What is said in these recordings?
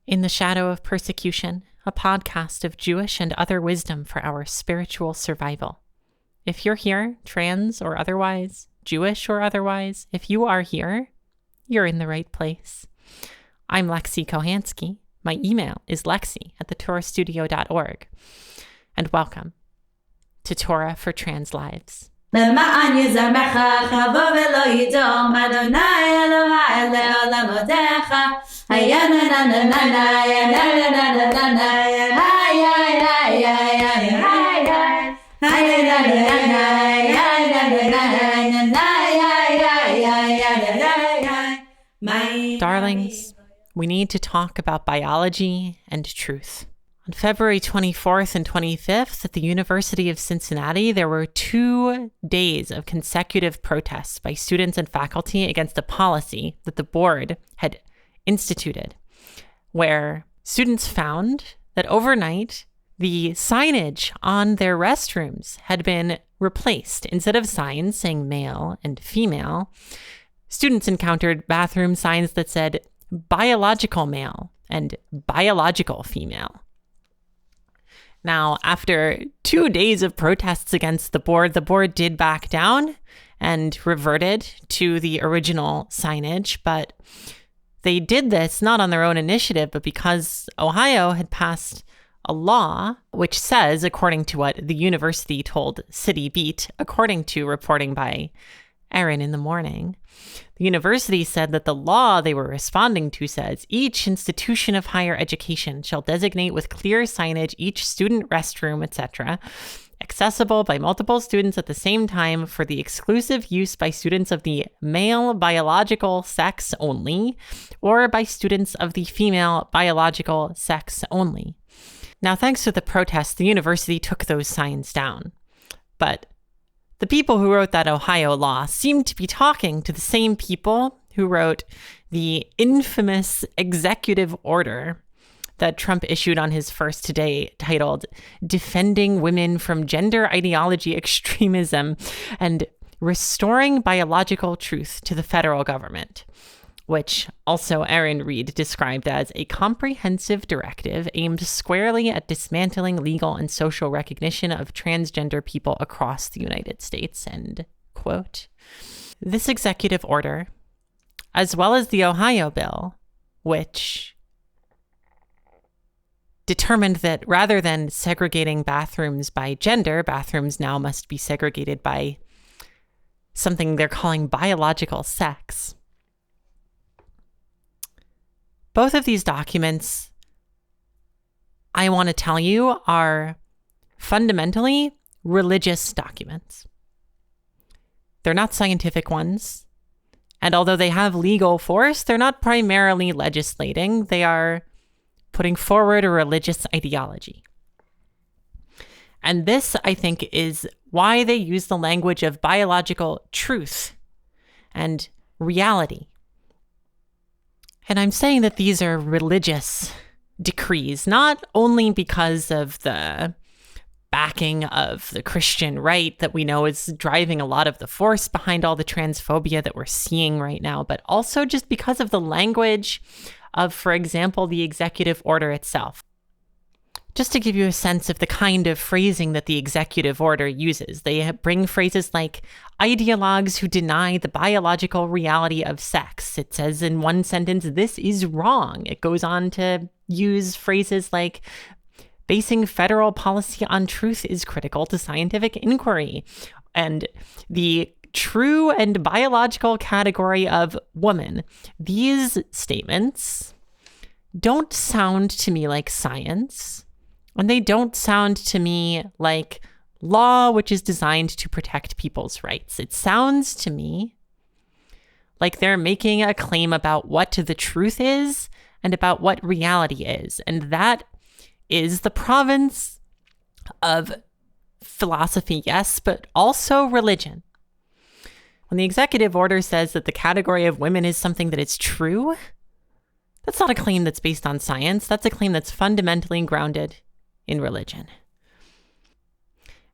In the Shadow of Persecution, a podcast of Jewish and other wisdom for our spiritual survival. If you're here, trans or otherwise, Jewish or otherwise, if you are here, you're in the right place. I'm Lexi Kohansky. My email is lexi@thetorahstudio.org. And welcome to Torah for Trans Lives. למען יזרמך חבוא ולא ידום אדוני אלוהי לעולמותיך היה נה נה נה נה נה היה נה נה נה נה נה היה היה היה היה. Darlings, we need to talk about biology and truth. On February 24th and 25th at the University of Cincinnati, there were 2 days of consecutive protests by students and faculty against a policy that the board had instituted, where students found that overnight, the signage on their restrooms had been replaced. Instead of signs saying male and female, students encountered bathroom signs that said biological male and biological female. Now, after 2 days of protests against the board did back down and reverted to the original signage, but they did this not on their own initiative, but because Ohio had passed a law which says, according to what the university told City Beat, according to reporting by Erin In the Morning, the university said that the law they were responding to says each institution of higher education shall designate with clear signage each student restroom, etc., accessible by multiple students at the same time for the exclusive use by students of the male biological sex only or by students of the female biological sex only. Now, thanks to the protests, the university took those signs down. But the people who wrote that Ohio law seemed to be talking to the same people who wrote the infamous executive order that Trump issued on his first day titled Defending Women from Gender Ideology Extremism and Restoring Biological Truth to the Federal Government, which also Erin Reed described as a comprehensive directive aimed squarely at dismantling legal and social recognition of transgender people across the United States, end quote. This executive order, as well as the Ohio bill, which determined that rather than segregating bathrooms by gender, bathrooms now must be segregated by something they're calling biological sex. Both of these documents, I want to tell you, are fundamentally religious documents. They're not scientific ones. And although they have legal force, they're not primarily legislating. They are putting forward a religious ideology. And this, I think, is why they use the language of biological truth and reality. And I'm saying that these are religious decrees, not only because of the backing of the Christian right that we know is driving a lot of the force behind all the transphobia that we're seeing right now, but also just because of the language of, for example, the executive order itself. Just to give you a sense of the kind of phrasing that the executive order uses, they bring phrases like ideologues who deny the biological reality of sex. It says in one sentence, this is wrong. It goes on to use phrases like basing federal policy on truth is critical to scientific inquiry. And the true and biological category of woman. These statements don't sound to me like science. And they don't sound to me like law, which is designed to protect people's rights. It sounds to me like they're making a claim about what the truth is and about what reality is. And that is the province of philosophy, yes, but also religion. When the executive order says that the category of women is something that is true, that's not a claim that's based on science. That's a claim that's fundamentally grounded in religion.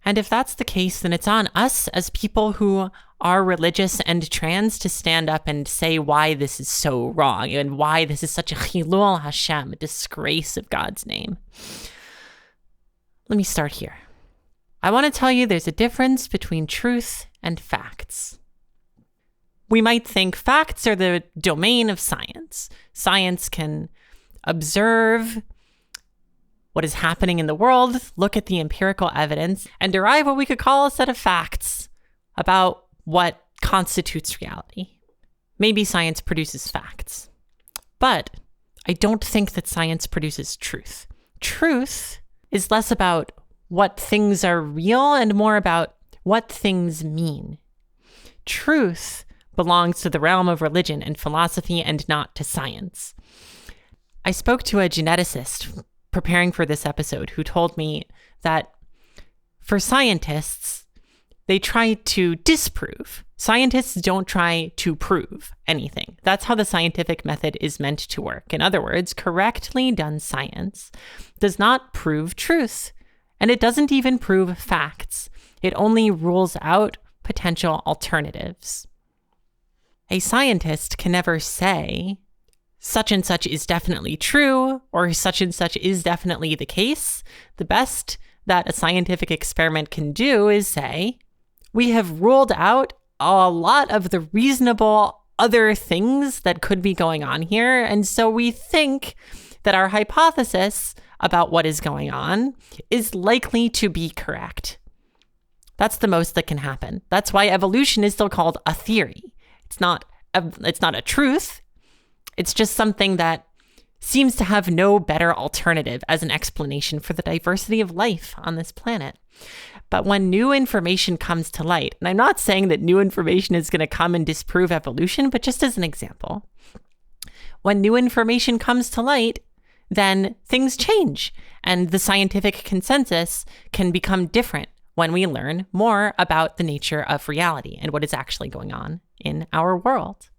And if that's the case, then it's on us as people who are religious and trans to stand up and say why this is so wrong and why this is such a chilul Hashem, a disgrace of God's name. Let me start here. I want to tell you there's a difference between truth and facts. We might think facts are the domain of science. Science can observe what is happening in the world, look at the empirical evidence, and derive what we could call a set of facts about what constitutes reality. Maybe science produces facts, but I don't think that science produces truth. Truth is less about what things are real and more about what things mean. Truth belongs to the realm of religion and philosophy and not to science. I spoke to a geneticist preparing for this episode who told me that for scientists, they try to disprove. Scientists don't try to prove anything. That's how the scientific method is meant to work. In other words, correctly done science does not prove truth, and it doesn't even prove facts. It only rules out potential alternatives. A scientist can never say, such and such is definitely true, or such and such is definitely the case. The best that a scientific experiment can do is say, we have ruled out a lot of the reasonable other things that could be going on here, and so we think that our hypothesis about what is going on is likely to be correct. That's the most that can happen. That's why evolution is still called a theory. It's not a truth. It's just something that seems to have no better alternative as an explanation for the diversity of life on this planet. But when new information comes to light, and I'm not saying that new information is going to come and disprove evolution, but just as an example, when new information comes to light, then things change and the scientific consensus can become different when we learn more about the nature of reality and what is actually going on in our world.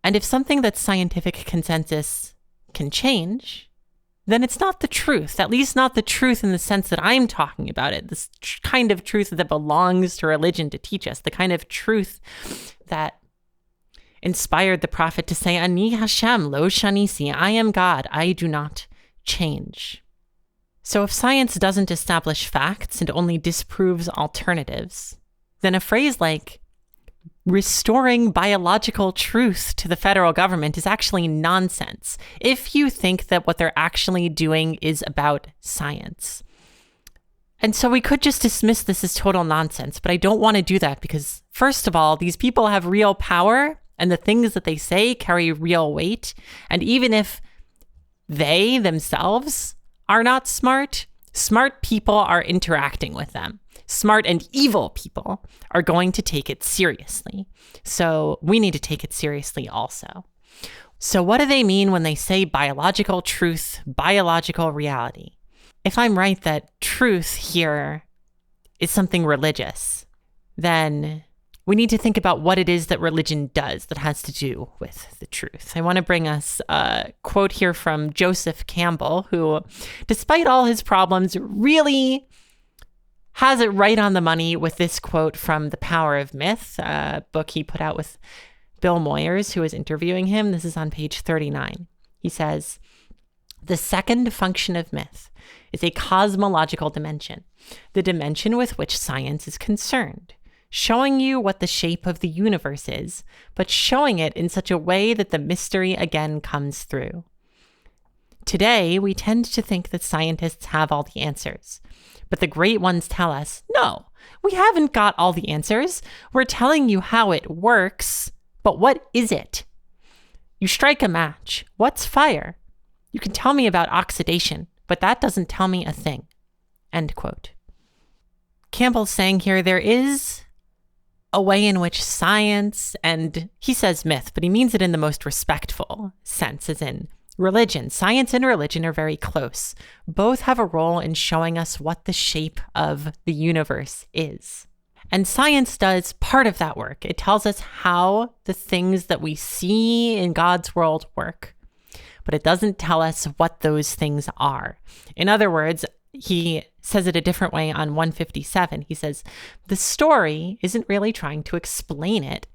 And if something that's scientific consensus can change, then it's not the truth, at least not the truth in the sense that I'm talking about it, this kind of truth that belongs to religion to teach us, the kind of truth that inspired the prophet to say, Ani Hashem, lo shanisi, I am God, I do not change. So if science doesn't establish facts and only disproves alternatives, then a phrase like restoring biological truth to the federal government is actually nonsense if you think that what they're actually doing is about science. And so we could just dismiss this as total nonsense, but I don't want to do that because, first of all, these people have real power and the things that they say carry real weight. And even if they themselves are not smart, smart people are interacting with them. Smart and evil people are going to take it seriously. So we need to take it seriously also. So what do they mean when they say biological truth, biological reality? If I'm right that truth here is something religious, then we need to think about what it is that religion does that has to do with the truth. I want to bring us a quote here from Joseph Campbell, who, despite all his problems, really has it right on the money with this quote from The Power of Myth, a book he put out with Bill Moyers, who was interviewing him. This is on page 39. He says, "The second function of myth is a cosmological dimension, the dimension with which science is concerned, showing you what the shape of the universe is, but showing it in such a way that the mystery again comes through. Today, we tend to think that scientists have all the answers, but the great ones tell us, no, we haven't got all the answers. We're telling you how it works, but what is it? You strike a match. What's fire? You can tell me about oxidation, but that doesn't tell me a thing." End quote. Campbell's saying here there is a way in which science, and he says myth, but he means it in the most respectful sense, as in religion. Science and religion are very close. Both have a role in showing us what the shape of the universe is. And science does part of that work. It tells us how the things that we see in God's world work, but it doesn't tell us what those things are. In other words, he says it a different way on 157. He says, the story isn't really trying to explain it.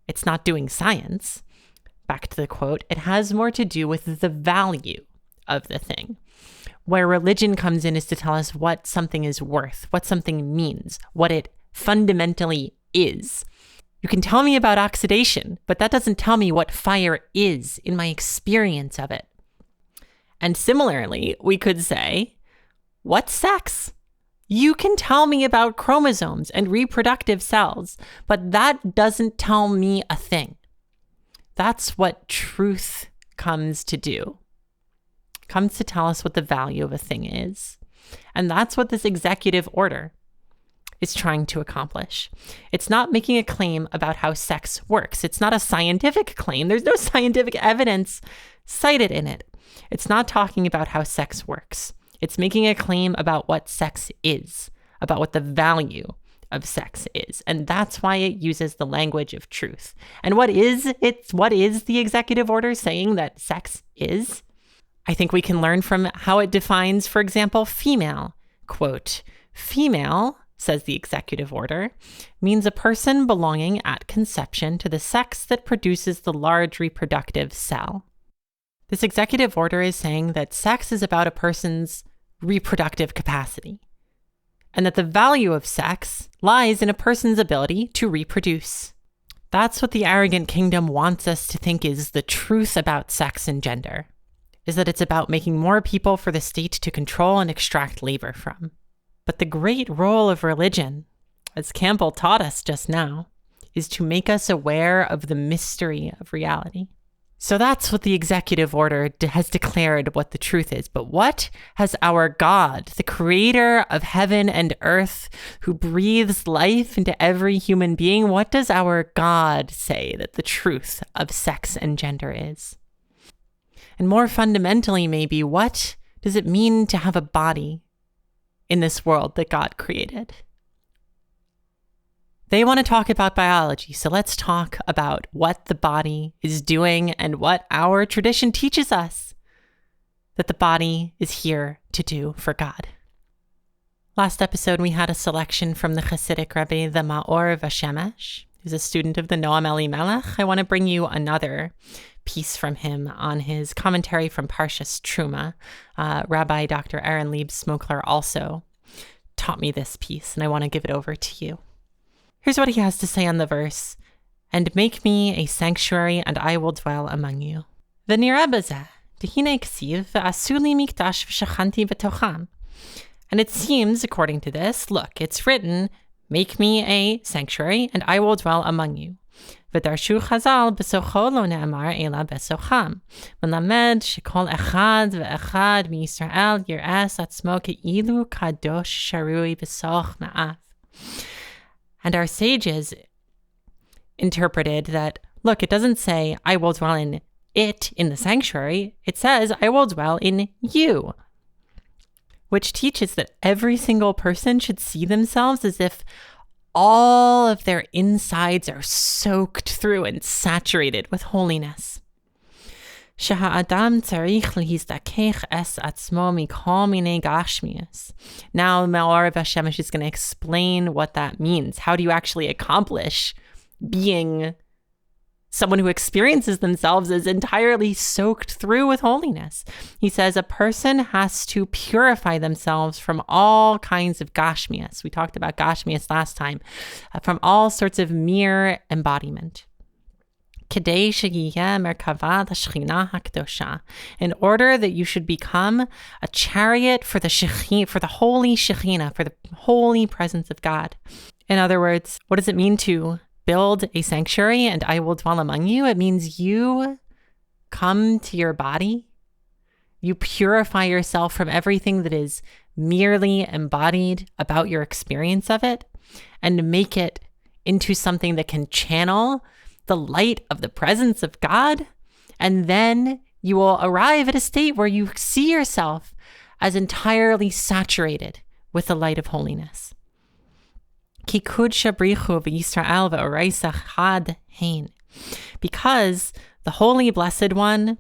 It's not doing science. Back to the quote, it has more to do with the value of the thing. Where religion comes in is to tell us what something is worth, what something means, what it fundamentally is. You can tell me about oxidation, but that doesn't tell me what fire is in my experience of it. And similarly, we could say, what's sex? You can tell me about chromosomes and reproductive cells, but that doesn't tell me a thing. That's what truth comes to do. It comes to tell us what the value of a thing is. And that's what this executive order is trying to accomplish. It's not making a claim about how sex works. It's not a scientific claim. There's no scientific evidence cited in it. It's not talking about how sex works. It's making a claim about what sex is, about what the value of sex is. And that's why it uses the language of truth. And what is the executive order saying that sex is? I think we can learn from how it defines, for example, female. Quote, female, says the executive order, means a person belonging at conception to the sex that produces the large reproductive cell. This executive order is saying that sex is about a person's reproductive capacity, and that the value of sex lies in a person's ability to reproduce. That's what the arrogant kingdom wants us to think is the truth about sex and gender, is that it's about making more people for the state to control and extract labor from. But the great role of religion, as Campbell taught us just now, is to make us aware of the mystery of reality. So that's what the executive order has declared what the truth is. But what has our God, the creator of heaven and earth, who breathes life into every human being, what does our God say that the truth of sex and gender is? And more fundamentally, maybe, what does it mean to have a body in this world that God created? They want to talk about biology, so let's talk about what the body is doing and what our tradition teaches us that the body is here to do for God. Last episode, we had a selection from the Hasidic Rebbe, the Maor vaShemesh, who's a student of the Noam Elimelech. I want to bring you another piece from him on his commentary from Parshas Terumah. Rabbi Dr. Erin Smokler also taught me this piece, and I want to give it over to you. Here's what he has to say on the verse, and make me a sanctuary, and I will dwell among you. V'nireh bazeh, dehine ksiv, v'asu li mikdash v'shachanti b'tocham. And it seems, according to this, look, it's written, make me a sanctuary, and I will dwell among you. V'darshu chazal b'socho lo ne'amar ela b'socham. V'lamed shekol echad v'echad miYisrael yir'es atzmo ke'ilu kadosh sharui b'soch na'af. And our sages interpreted that, look, it doesn't say, I will dwell in it in the sanctuary. It says, I will dwell in you, which teaches that every single person should see themselves as if all of their insides are soaked through and saturated with holiness. Sheha'adam tzarich lehizdakech es atzmo mikol minei Gashmius. Now, Maor vaShemesh is going to explain what that means. How do you actually accomplish being someone who experiences themselves as entirely soaked through with holiness? He says a person has to purify themselves from all kinds of Gashmius. We talked about Gashmius last time, from all sorts of mere embodiment. In order that you should become a chariot for the holy Shekhinah, for the holy presence of God. In other words, what does it mean to build a sanctuary and I will dwell among you? It means you come to your body, you purify yourself from everything that is merely embodied about your experience of it, and make it into something that can channel the light of the presence of God, and then you will arrive at a state where you see yourself as entirely saturated with the light of holiness. Because the Holy Blessed One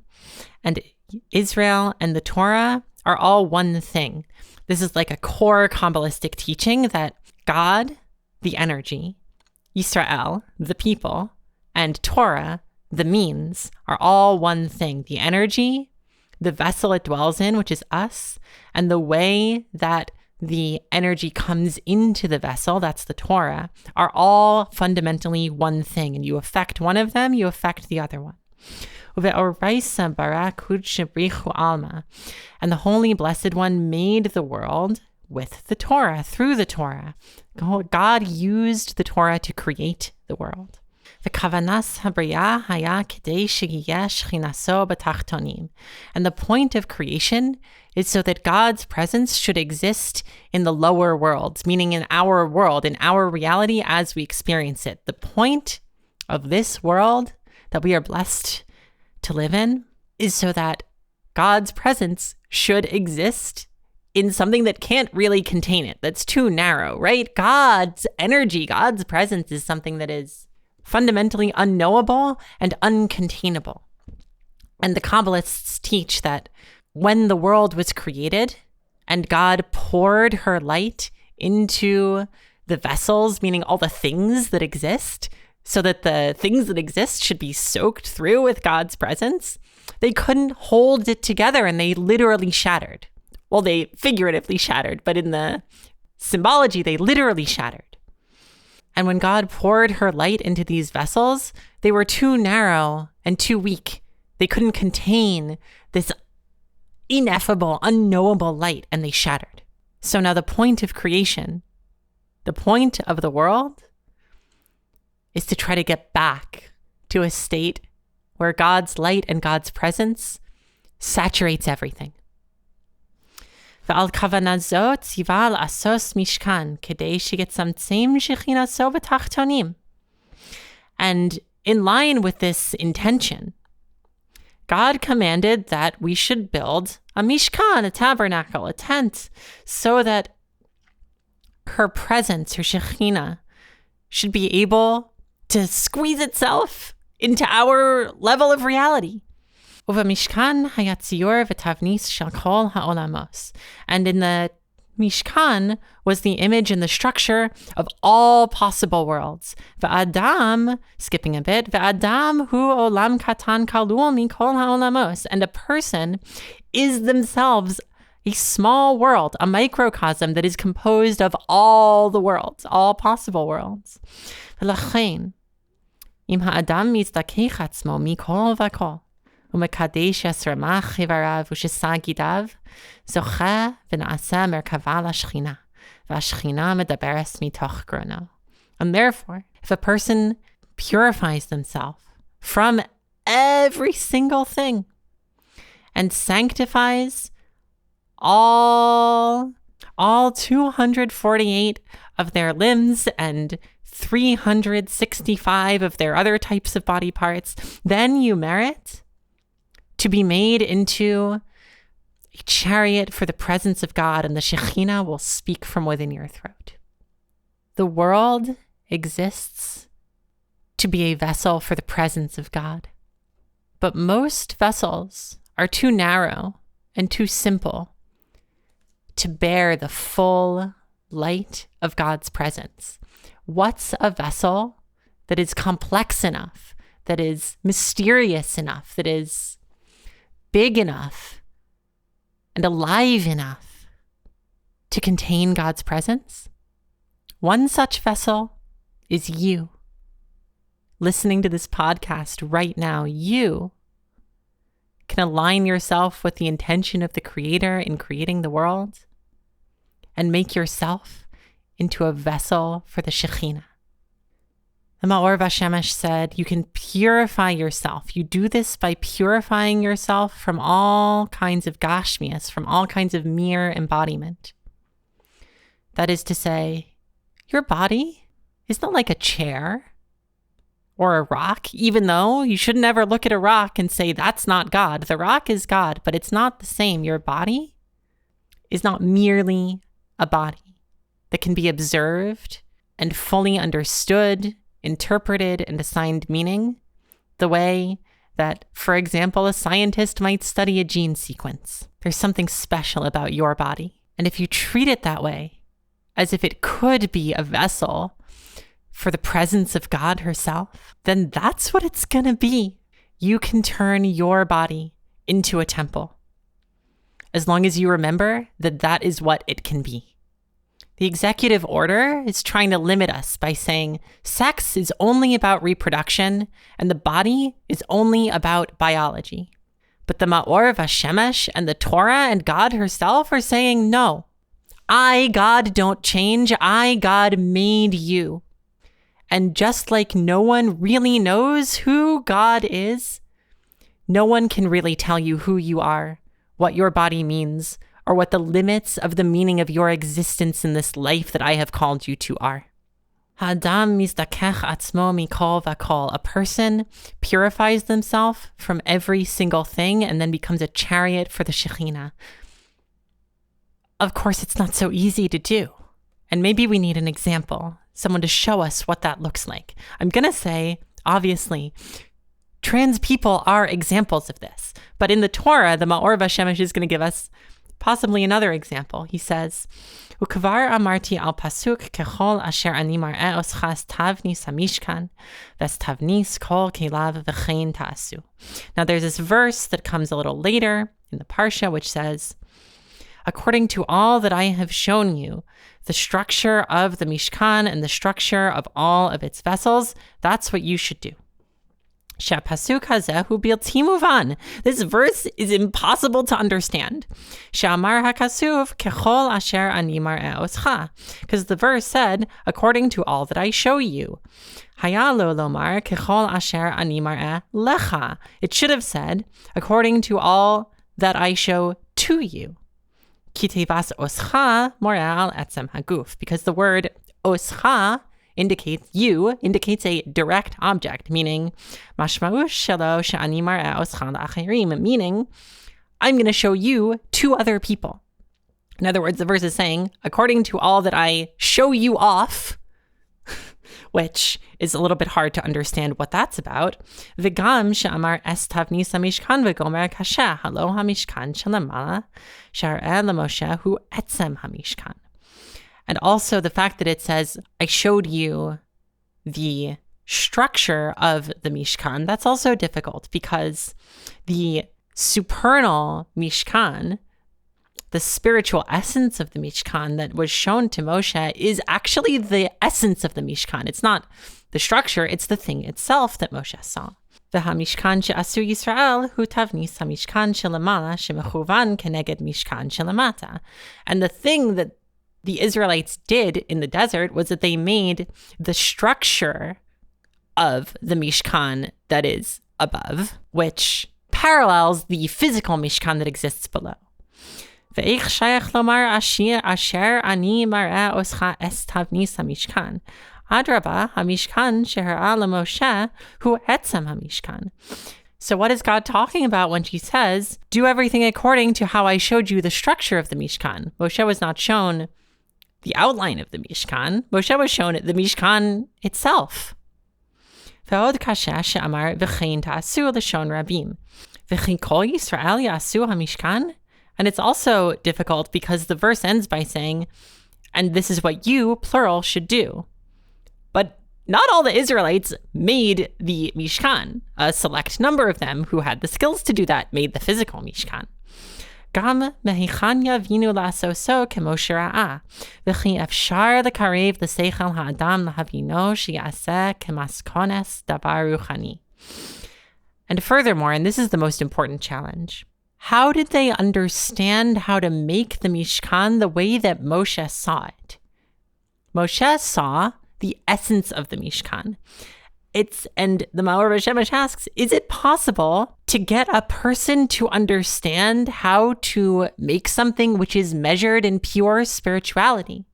and Israel and the Torah are all one thing. This is like a core Kabbalistic teaching that God, the energy, Yisrael, the people, and Torah, the means, are all one thing. The energy, the vessel it dwells in, which is us, and the way that the energy comes into the vessel, that's the Torah, are all fundamentally one thing. And you affect one of them, you affect the other one. And the Holy Blessed One made the world with the Torah, through the Torah. God used the Torah to create the world. And the point of creation is so that God's presence should exist in the lower worlds, meaning in our world, in our reality as we experience it. The point of this world that we are blessed to live in is so that God's presence should exist in something that can't really contain it, that's too narrow, right? God's energy, God's presence is something that is fundamentally unknowable and uncontainable. And the Kabbalists teach that when the world was created and God poured her light into the vessels, meaning all the things that exist, so that the things that exist should be soaked through with God's presence, they couldn't hold it together and they literally shattered. Well, they figuratively shattered, but in the symbology, they literally shattered. And when God poured her light into these vessels, they were too narrow and too weak. They couldn't contain this ineffable, unknowable light, and they shattered. So now the point of creation, the point of the world, is to try to get back to a state where God's light and God's presence saturates everything. And in line with this intention, God commanded that we should build a mishkan, a tabernacle, a tent, so that her presence, her Shekhinah, should be able to squeeze itself into our level of reality. And in the Mishkan was the image and the structure of all possible worlds. V'adam, skipping a bit, v'adam hu olam katan kalul mikol ha'olamos. And a person is themselves a small world, a microcosm that is composed of all the worlds, all possible worlds. V'lachein, im ha'adam mizdakech atzmo mikol v'kol. ומקדש יסרמך חבריו ושסגידיו, זוכה ונעשה מרכבה לשכינה, והשכינה מדברת מתוך גרונו. And therefore, if a person purifies themselves from every single thing and sanctifies all 248 of their limbs and 365 of their other types of body parts, then you merit to be made into a chariot for the presence of God, and the Shekhinah will speak from within your throat. The world exists to be a vessel for the presence of God, but most vessels are too narrow and too simple to bear the full light of God's presence. What's a vessel that is complex enough, that is mysterious enough, that is big enough and alive enough to contain God's presence? One such vessel is you. Listening to this podcast right now, you can align yourself with the intention of the Creator in creating the world and make yourself into a vessel for the Shekhinah. The Maor vaShemesh said, you can purify yourself. You do this by purifying yourself from all kinds of Gashmius, from all kinds of mere embodiment. That is to say, your body is not like a chair or a rock, even though you should never look at a rock and say, that's not God. The rock is God, but it's not the same. Your body is not merely a body that can be observed and fully understood, interpreted, and assigned meaning the way that, for example, a scientist might study a gene sequence. There's something special about your body. And if you treat it that way, as if it could be a vessel for the presence of God herself, then that's what it's going to be. You can turn your body into a temple, as long as you remember that that is what it can be. The executive order is trying to limit us by saying sex is only about reproduction and the body is only about biology. But the Maor, vaShemesh, and the Torah and God herself are saying, no, I, God, don't change. I, God, made you. And just like no one really knows who God is, no one can really tell you who you are, what your body means, or what the limits of the meaning of your existence in this life that I have called you to are. Ha'adam mizdakech atzmo mikol v'kol. A person purifies themselves from every single thing and then becomes a chariot for the Shekhinah. Of course, it's not so easy to do. And maybe we need an example, someone to show us what that looks like. I'm going to say, obviously, trans people are examples of this. But in the Torah, the Maor vaShemesh is going to give us possibly another example. He says, Ukavar amarti al pasuk kechol asher ani mar'eh oschas tavnis hamishkan ves tavnis kol kelav v'chein ta'asu. Now there's this verse that comes a little later in the Parsha which says, according to all that I have shown you, the structure of the Mishkan and the structure of all of its vessels, that's what you should do. Shapasuk hazehu bilti muvan. This verse is impossible to understand. Shamar hakasuv kechol asher ani mar'eh oscha. Because the verse said, according to all that I show you. Hayalo lomar kechol asher ani mar'eh lecha. It should have said, according to all that I show to you. Kitevas oscha moral etzem haguf. Because the word oscha indicates a direct object, meaning mashma'u shelo she'ani mar'eh oscha la'acherim, meaning I'm going to show you to other people. In other words, the verse is saying, according to all that I show you off, which is a little bit hard to understand what that's about. V'gam she'amar es tavnis hamishkan v'gomer kasha halo hamishkan shelamala shar'eh lemoshe hu etzem hamishkan. And also the fact that it says, I showed you the structure of the Mishkan, that's also difficult because the supernal Mishkan, the spiritual essence of the Mishkan that was shown to Moshe is actually the essence of the Mishkan. It's not the structure, it's the thing itself that Moshe saw. VeHamishkan she'asu Yisrael hu tavnis hamishkan shelamala shemechuvan keneged mishkan shelamata. And the thing that the Israelites did in the desert was that they made the structure of the Mishkan that is above, which parallels the physical Mishkan that exists below. Ve'ich shayach lomar asher ani mar'eh oscha es tavnis hamishkan. Adraba hamishkan sheher'a lemoshe hu etzem hamishkan. So what is God talking about when she says, do everything according to how I showed you the structure of the Mishkan? Moshe was not shown the outline of the Mishkan. Moshe was shown the Mishkan itself. Ve'od kasha she'amar v'chein ta'asu l'shon rabim. V'chein kol Yisrael ya'asu hamishkan. And it's also difficult because the verse ends by saying, and this is what you, plural, should do. But not all the Israelites made the Mishkan. A select number of them who had the skills to do that made the physical Mishkan. Gam mehichan yavinu la'asoso k'moshe ra'ah, v'chi efshar l'karev l'seichel ha'adam l'havino she'yaseh k'maskones davar ruchani. And furthermore, and this is the most important challenge, how did they understand how to make the Mishkan the way that Moshe saw it? Moshe saw the essence of the Mishkan. And the Maor vaShemesh asks, is it possible to get a person to understand how to make something which is measured in pure spirituality?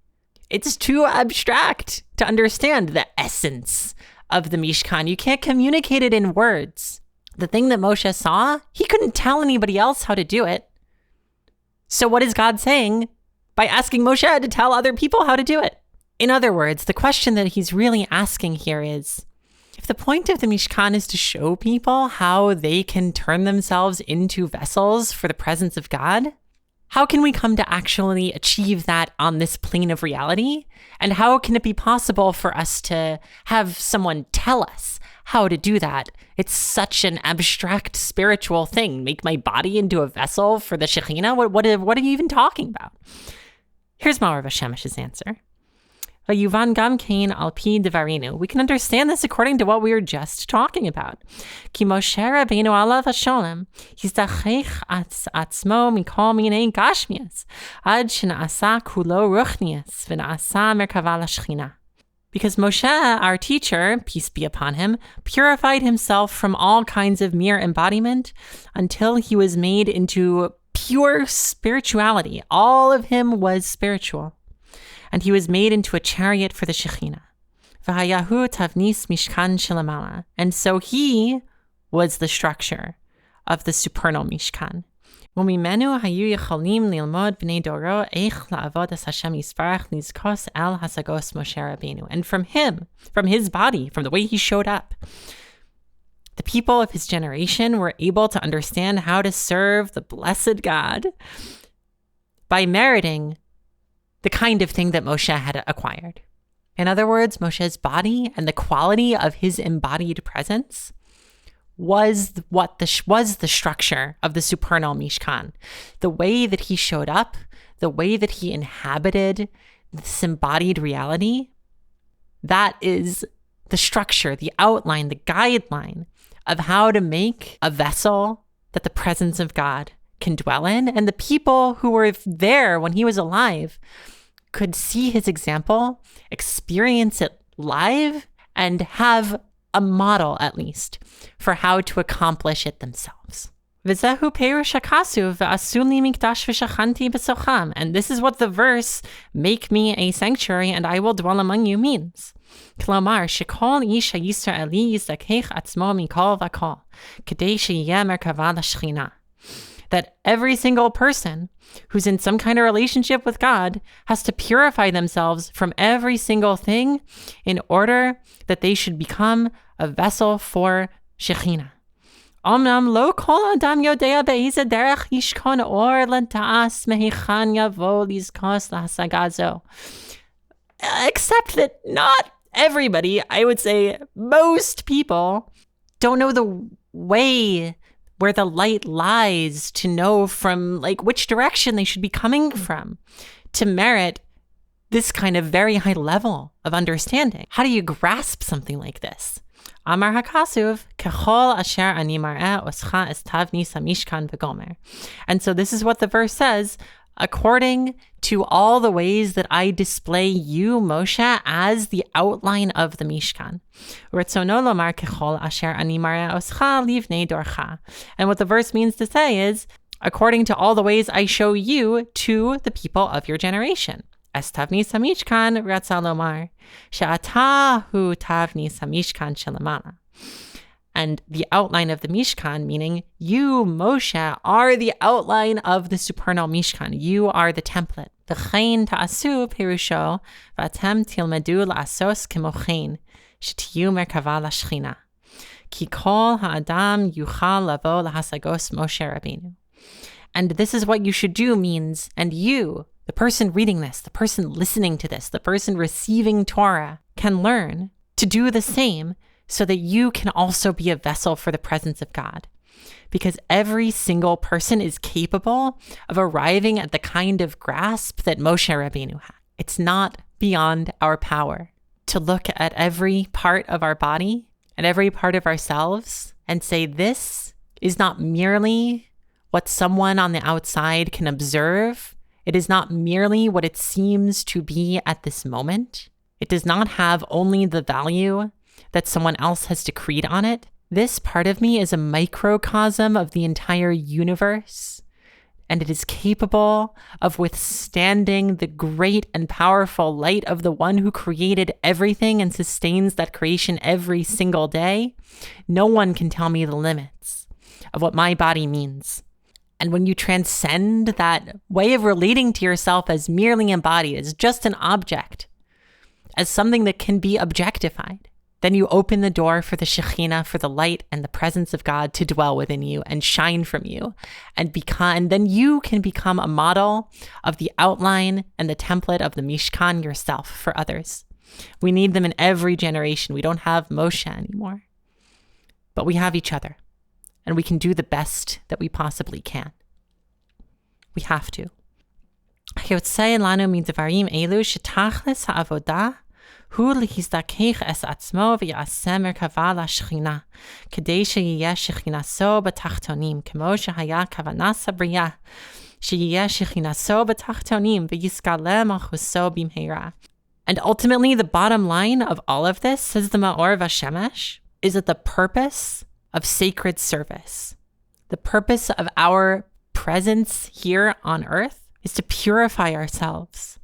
It's too abstract to understand the essence of the Mishkan. You can't communicate it in words. The thing that Moshe saw, he couldn't tell anybody else how to do it. So what is God saying by asking Moshe to tell other people how to do it? In other words, the question that he's really asking here is, if the point of the Mishkan is to show people how they can turn themselves into vessels for the presence of God, How can we come to actually achieve that on this plane of reality? And how can it be possible for us to have someone tell us how to do that? It's such an abstract spiritual thing. Make my body into a vessel for the Shekhinah? What are you even talking about? Here's Maor vaShemesh's answer. Vayuvan gam kein al pi devarinu. We can understand this according to what we were just talking about. Ki Moshe Rabbeinu alav hasholem yizdachech atzmo mikol minei Gashmius ad shena'asa kulo ruchnius v'na'asa merkava l'shechina. Because Moshe, our teacher, peace be upon him, purified himself from all kinds of mere embodiment until he was made into pure spirituality. All of him was spiritual. And he was made into a chariot for the Shekhinah. V'hayahu tavnis mishkan shelamala. And so he was the structure of the supernal Mishkan. Umimenu hayu yecholim lilmod b'nei doro eich la'avod es Hashem yisparach nizkos el hasagos Moshe Rabbeinu. And from him, from his body, from the way he showed up, the people of his generation were able to understand how to serve the blessed God by meriting the kind of thing that Moshe had acquired. In other words, Moshe's body and the quality of his embodied presence was the structure of the supernal Mishkan. The way that he showed up, the way that he inhabited this embodied reality, that is the structure, the outline, the guideline of how to make a vessel that the presence of God can dwell in. And the people who were there when he was alive could see his example, experience it live, and have a model, at least, for how to accomplish it themselves. And this is what the verse, "Make me a sanctuary and I will dwell among you," means. That every single person who's in some kind of relationship with God has to purify themselves from every single thing in order that they should become a vessel for Shekhinah. Omnam lo kol adam yodea be'ize derech yishkon or l'ta'as mehichan yavo lizkos l'hasagazo. Except that not everybody, I would say most people, don't know the way where the light lies to know from which direction they should be coming from to merit this kind of very high level of understanding. How do you grasp something like this? Amar hakasuv kechol asher ani mar'eh oscha es tavnis hamishkan v'gomer. And so this is what the verse says: according to all the ways that I display you, Moshe, as the outline of the Mishkan. And what the verse means to say is, according to all the ways I show you to the people of your generation. Es tavnis hamishkan ratza lomar, she'atahu tavnis hamishkan shelamala. And the outline of the Mishkan, meaning you, Moshe, are the outline of the supernal Mishkan. You are the template. V'chein ta'asu pirusho v'atem tilmedu la'asos kemochein shetiyu merkava l'shechina. Ki kol ha'adam yuchal lavo l'hasagos Moshe Rabbeinu. And this is what you should do means, and you, the person reading this, the person listening to this, the person receiving Torah, can learn to do the same, so that you can also be a vessel for the presence of God. Because every single person is capable of arriving at the kind of grasp that Moshe Rabbeinu had. It's not beyond our power to look at every part of our body and every part of ourselves and say, this is not merely what someone on the outside can observe. It is not merely what it seems to be at this moment. It does not have only the value that someone else has decreed on it. This part of me is a microcosm of the entire universe, and it is capable of withstanding the great and powerful light of the one who created everything and sustains that creation every single day. No one can tell me the limits of what my body means. And when you transcend that way of relating to yourself as merely embodied, as just an object, as something that can be objectified, then you open the door for the Shekhinah, for the light and the presence of God to dwell within you and shine from you, and then you can become a model of the outline and the template of the Mishkan yourself for others. We need them in every generation. We don't have Moshe anymore, but we have each other, and we can do the best that we possibly can. We have to. היוצא לנו מדברים אלו שתכלס העבודה הוא להזדכך את עצמו ויעשה מרכבה לשכינה, כדי שיהיה שכינתו בתחתונים, כמו שהיה כוונת הבריאה, שיהיה שכינתו בתחתונים ויסגלה מלכותו במהרה. And ultimately, the bottom line of all of this, says the Maor vaShemesh, is that the purpose of sacred service, the purpose of our presence here on earth, is to purify ourselves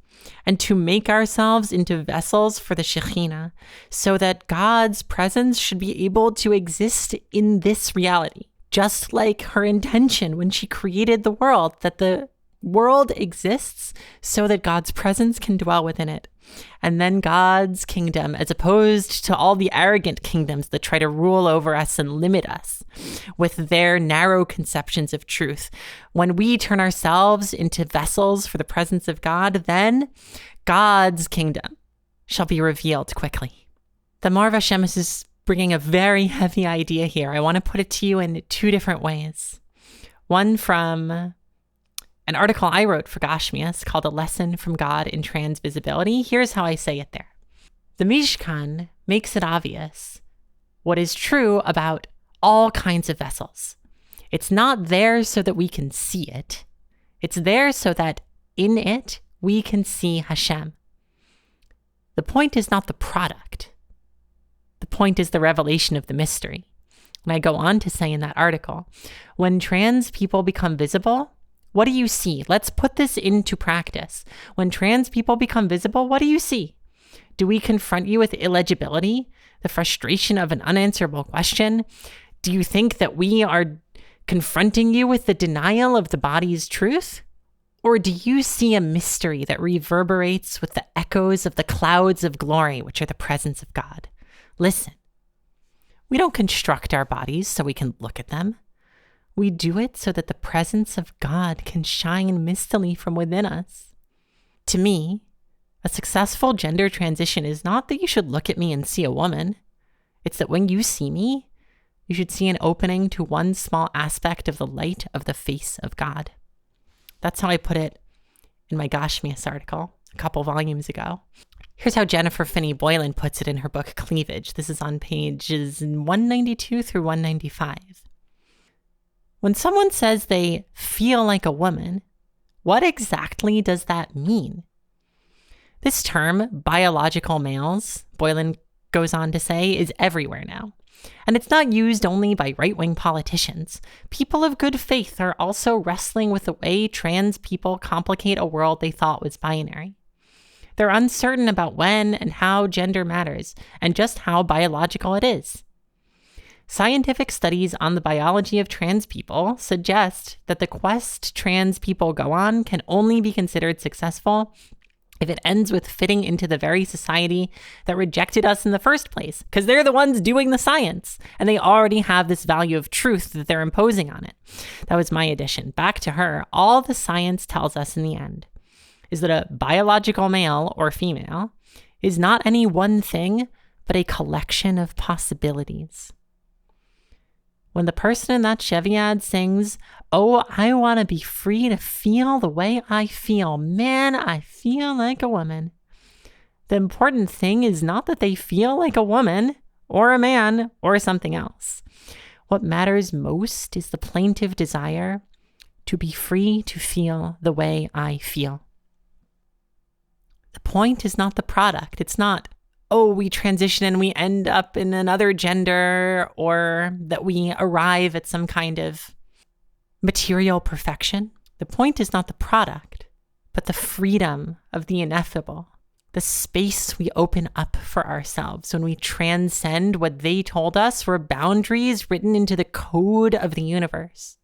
and to make ourselves into vessels for the Shekhinah, so that God's presence should be able to exist in this reality, just like her intention when she created the world, that the world exists so that God's presence can dwell within it. And then God's kingdom, as opposed to all the arrogant kingdoms that try to rule over us and limit us with their narrow conceptions of truth, when we turn ourselves into vessels for the presence of God, then God's kingdom shall be revealed quickly. The Maor vaShemesh is bringing a very heavy idea here. I want to put it to you in two different ways. One from an article I wrote for Gashmius called A Lesson from God in Transvisibility. Here's how I say it there. The Mishkan makes it obvious what is true about all kinds of vessels. It's not there so that we can see it. It's there so that in it we can see Hashem. The point is not the product. The point is the revelation of the mystery. And I go on to say in that article, when trans people become visible, what do you see? Let's put this into practice. When trans people become visible, what do you see? Do we confront you with illegibility, the frustration of an unanswerable question? Do you think that we are confronting you with the denial of the body's truth? Or do you see a mystery that reverberates with the echoes of the clouds of glory, which are the presence of God? Listen, we don't construct our bodies so we can look at them. We do it so that the presence of God can shine mistily from within us. To me, a successful gender transition is not that you should look at me and see a woman. It's that when you see me, you should see an opening to one small aspect of the light of the face of God. That's how I put it in my Gashmius article a couple volumes ago. Here's how Jennifer Finney Boylan puts it in her book Cleavage. This is on pages 192 through 195. When someone says they feel like a woman, what exactly does that mean? This term, biological males, Boylan goes on to say, is everywhere now. And it's not used only by right-wing politicians. People of good faith are also wrestling with the way trans people complicate a world they thought was binary. They're uncertain about when and how gender matters, and just how biological it is. Scientific studies on the biology of trans people suggest that the quest trans people go on can only be considered successful if it ends with fitting into the very society that rejected us in the first place, because they're the ones doing the science, and they already have this value of truth that they're imposing on it. That was my addition. Back to her, all the science tells us in the end is that a biological male or female is not any one thing, but a collection of possibilities. When the person in that Chevy ad sings, "Oh, I want to be free to feel the way I feel. Man, I feel like a woman." The important thing is not that they feel like a woman or a man or something else. What matters most is the plaintive desire to be free to feel the way I feel. The point is not the product. It's not, oh, we transition and we end up in another gender, or that we arrive at some kind of material perfection. The point is not the product, but the freedom of the ineffable, the space we open up for ourselves when we transcend what they told us were boundaries written into the code of the universe.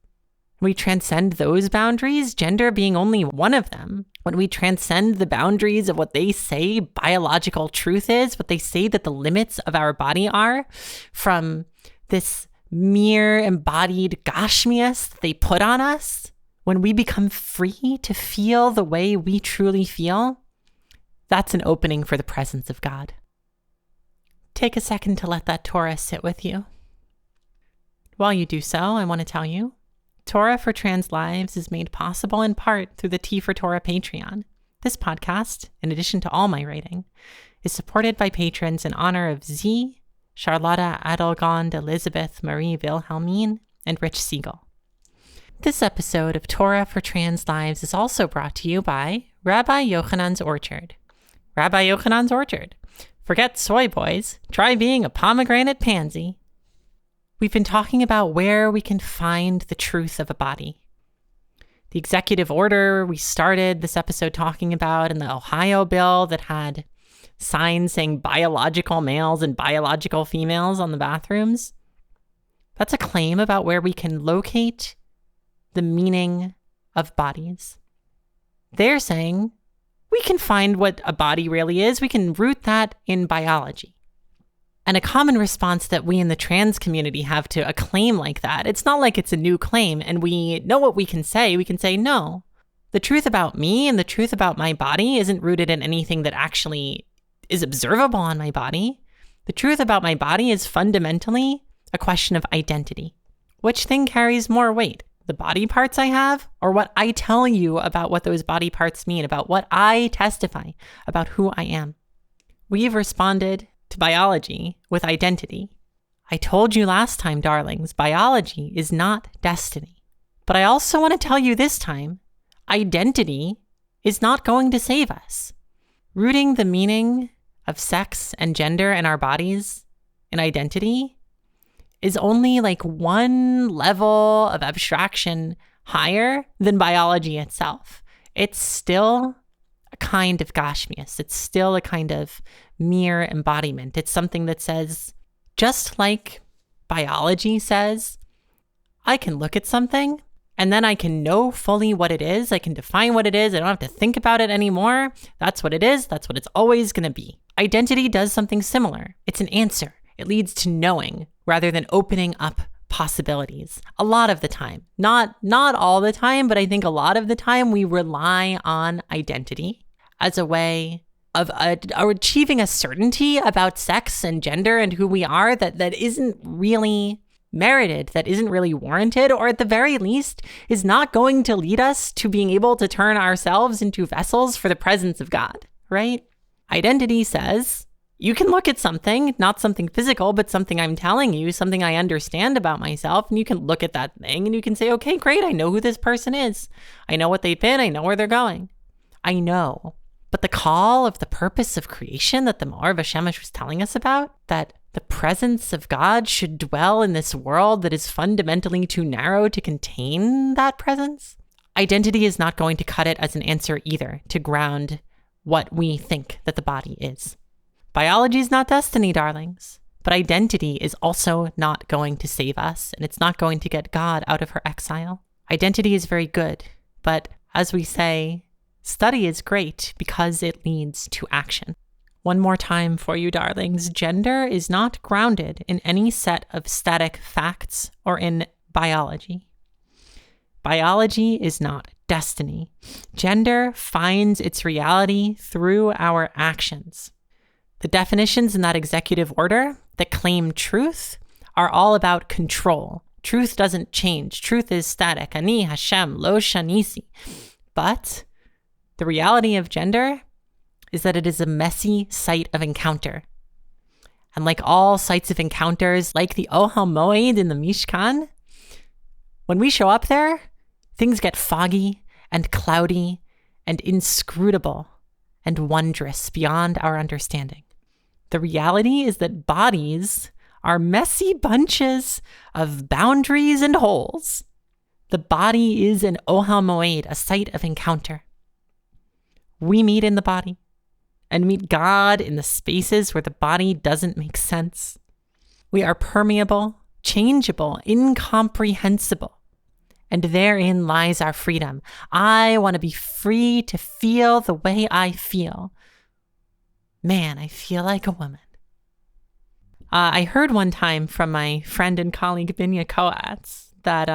We transcend those boundaries, gender being only one of them, when we transcend the boundaries of what they say biological truth is, what they say that the limits of our body are, from this mere embodied Gashmius that they put on us, when we become free to feel the way we truly feel, that's an opening for the presence of God. Take a second to let that Torah sit with you. While you do so, I want to tell you, Torah for Trans Lives is made possible in part through the T for Torah Patreon. This podcast, in addition to all my writing, is supported by patrons in honor of Z, Charlotta Adelgond, Elizabeth Marie Wilhelmine, and Rich Siegel. This episode of Torah for Trans Lives is also brought to you by Rabbi Yochanan's Orchard. Rabbi Yochanan's Orchard. Forget soy boys. Try being a pomegranate pansy. We've been talking about where we can find the truth of a body. The executive order we started this episode talking about, and the Ohio bill that had signs saying biological males and biological females on the bathrooms. That's a claim about where we can locate the meaning of bodies. They're saying we can find what a body really is. We can root that in biology. And a common response that we in the trans community have to a claim like that, it's not like it's a new claim and we know what we can say. We can say, no, the truth about me and the truth about my body isn't rooted in anything that actually is observable on my body. The truth about my body is fundamentally a question of identity. Which thing carries more weight? The body parts I have, or what I tell you about what those body parts mean, about what I testify about who I am? We've responded to biology with identity. I told you last time, darlings, biology is not destiny. But I also want to tell you this time, identity is not going to save us. Rooting the meaning of sex and gender in our bodies in identity is only like one level of abstraction higher than biology itself. It's still a kind of Gashmius. It's still a kind of mere embodiment. It's something that says, just like biology says, I can look at something and then I can know fully what it is. I can define what it is. I don't have to think about it anymore. That's what it is. That's what it's always going to be. Identity does something similar. It's an answer. It leads to knowing rather than opening up possibilities. A lot of the time, not all the time, but I think a lot of the time we rely on identity as a way of achieving a certainty about sex and gender and who we are that isn't really merited, that isn't really warranted, or at the very least is not going to lead us to being able to turn ourselves into vessels for the presence of God, right? Identity says, you can look at something, not something physical, but something I'm telling you, something I understand about myself, and you can look at that thing and you can say, okay, great, I know who this person is. I know what they've been, I know where they're going. I know. But the call of the purpose of creation that the Maor vaShemesh was telling us about, that the presence of God should dwell in this world that is fundamentally too narrow to contain that presence, identity is not going to cut it as an answer either to ground what we think that the body is. Biology is not destiny, darlings, but identity is also not going to save us, and it's not going to get God out of her exile. Identity is very good, but as we say, study is great because it leads to action. One more time for you, darlings. Gender is not grounded in any set of static facts or in biology. Biology is not destiny. Gender finds its reality through our actions. The definitions in that executive order that claim truth are all about control. Truth doesn't change. Truth is static. Ani Hashem lo shanisi. But the reality of gender is that it is a messy site of encounter. And like all sites of encounters, like the Ohel Moed in the Mishkan, when we show up there, things get foggy and cloudy and inscrutable and wondrous beyond our understanding. The reality is that bodies are messy bunches of boundaries and holes. The body is an Ohel Moed, a site of encounter. We meet in the body and meet God in the spaces where the body doesn't make sense. We are permeable, changeable, incomprehensible, And therein lies our freedom. I want to be free to feel the way I feel. Man, I feel like a woman. I heard one time from my friend and colleague Binya Koatz that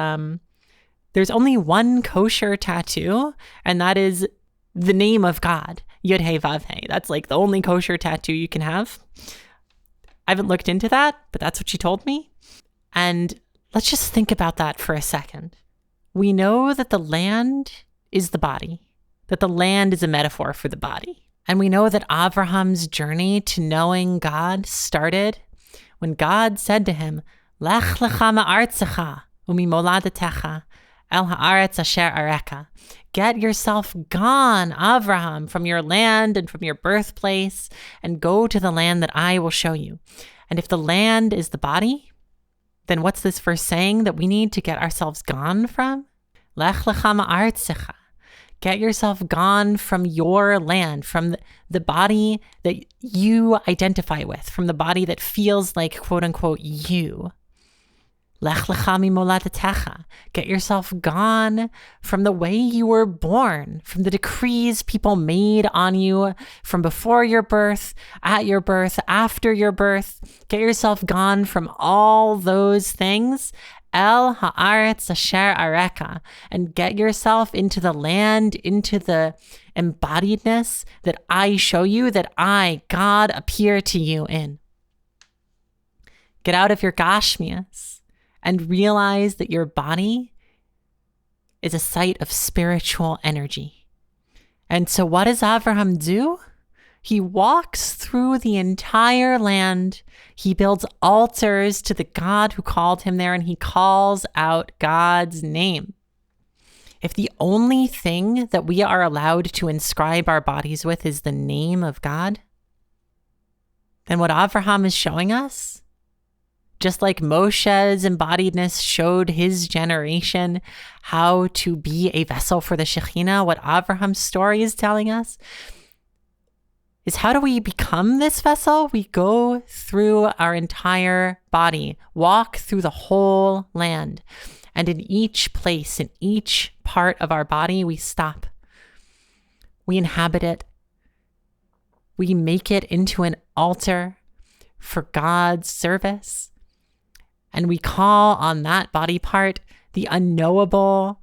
there's only one kosher tattoo, and that is the name of God, Yud Hey Vav Hey. That's like the only kosher tattoo you can have. I haven't looked into that, but that's what she told me. And let's just think about that for a second. We know that the land is the body, that the land is a metaphor for the body. And we know that Abraham's journey to knowing God started when God said to him, Lech lecha ma'artzecha umimoladetecha el haaretz asher areka. Get yourself gone, Abraham, from your land and from your birthplace, and go to the land that I will show you. And if the land is the body, then what's this verse saying that we need to get ourselves gone from? Lech lecha ma'artzecha. Get yourself gone from your land, from the body that you identify with, from the body that feels like, quote unquote, you. Lech lecha mimoladetecha. Get yourself gone from the way you were born, from the decrees people made on you from before your birth, at your birth, after your birth. Get yourself gone from all those things. El haaretz asher areka, and get yourself into the land, into the embodiedness that I show you, that I, God, appear to you in. Get out of your Gashmius and realize that your body is a site of spiritual energy. And so what does Abraham do? He walks through the entire land. He builds altars to the God who called him there, and he calls out God's name. If the only thing that we are allowed to inscribe our bodies with is the name of God, then what Abraham is showing us, just like Moshe's embodiedness showed his generation how to be a vessel for the Shekhinah, what Abraham's story is telling us is how do we become this vessel? We go through our entire body, walk through the whole land. And in each place, in each part of our body, we stop. We inhabit it. We make it into an altar for God's service. And we call on that body part the unknowable,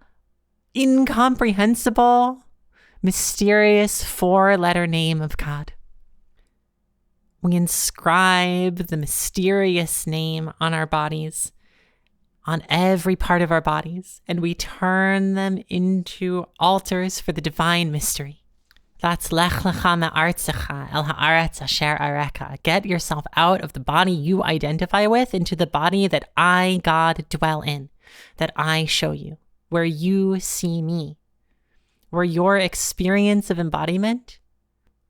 incomprehensible, mysterious four-letter name of God. We inscribe the mysterious name on our bodies, on every part of our bodies, and we turn them into altars for the divine mystery. That's Lech lecha ma'artzecha el haaretz asher areka. Get yourself out of the body you identify with into the body that I, God, dwell in, that I show you, where you see me, where your experience of embodiment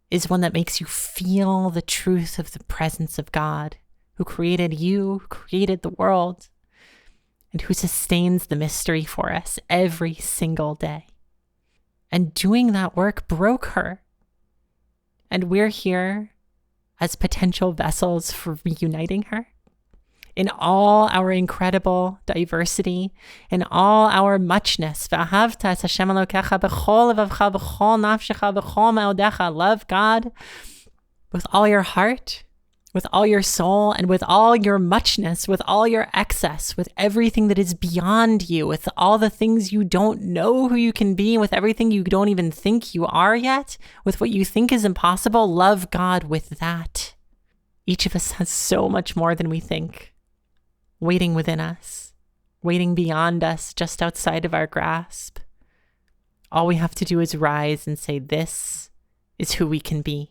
is one that makes you feel the truth of the presence of God, who created you, who created the world, and who sustains the mystery for us every single day. And doing that work broke her. And we're here as potential vessels for reuniting her. In all our incredible diversity, in all our muchness. Love God with all your heart, with all your soul, and with all your muchness, with all your excess, with everything that is beyond you, with all the things you don't know who you can be, with everything you don't even think you are yet, with what you think is impossible. Love God with that. Each of us has so much more than we think, waiting within us, waiting beyond us, just outside of our grasp. All we have to do is rise and say, this is who we can be.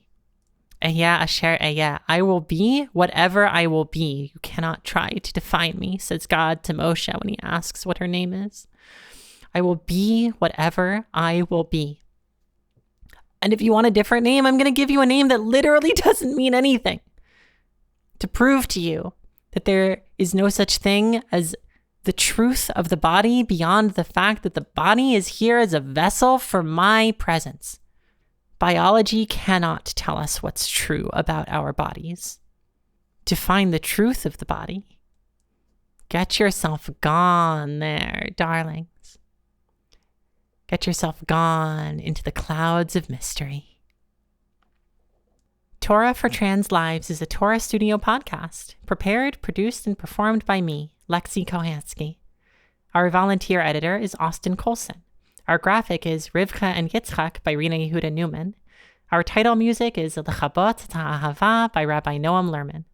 Ehyeh asher ehyeh. I will be whatever I will be. You cannot try to define me, says God to Moshe when he asks what her name is. I will be whatever I will be. And if you want a different name, I'm going to give you a name that literally doesn't mean anything, to prove to you that there is no such thing as the truth of the body beyond the fact that the body is here as a vessel for my presence. Biology cannot tell us what's true about our bodies. To find the truth of the body, get yourself gone there, darlings. Get yourself gone into the clouds of mystery. Torah for Trans Lives is a Torah Studio podcast, prepared, produced, and performed by me, Lexi Kohansky. Our volunteer editor is Austin Colson. Our graphic is Rivka and Yitzchak by Rina Yehuda Newman. Our title music is L'chabot Ta'ahava by Rabbi Noam Lerman.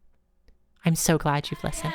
I'm so glad you've listened.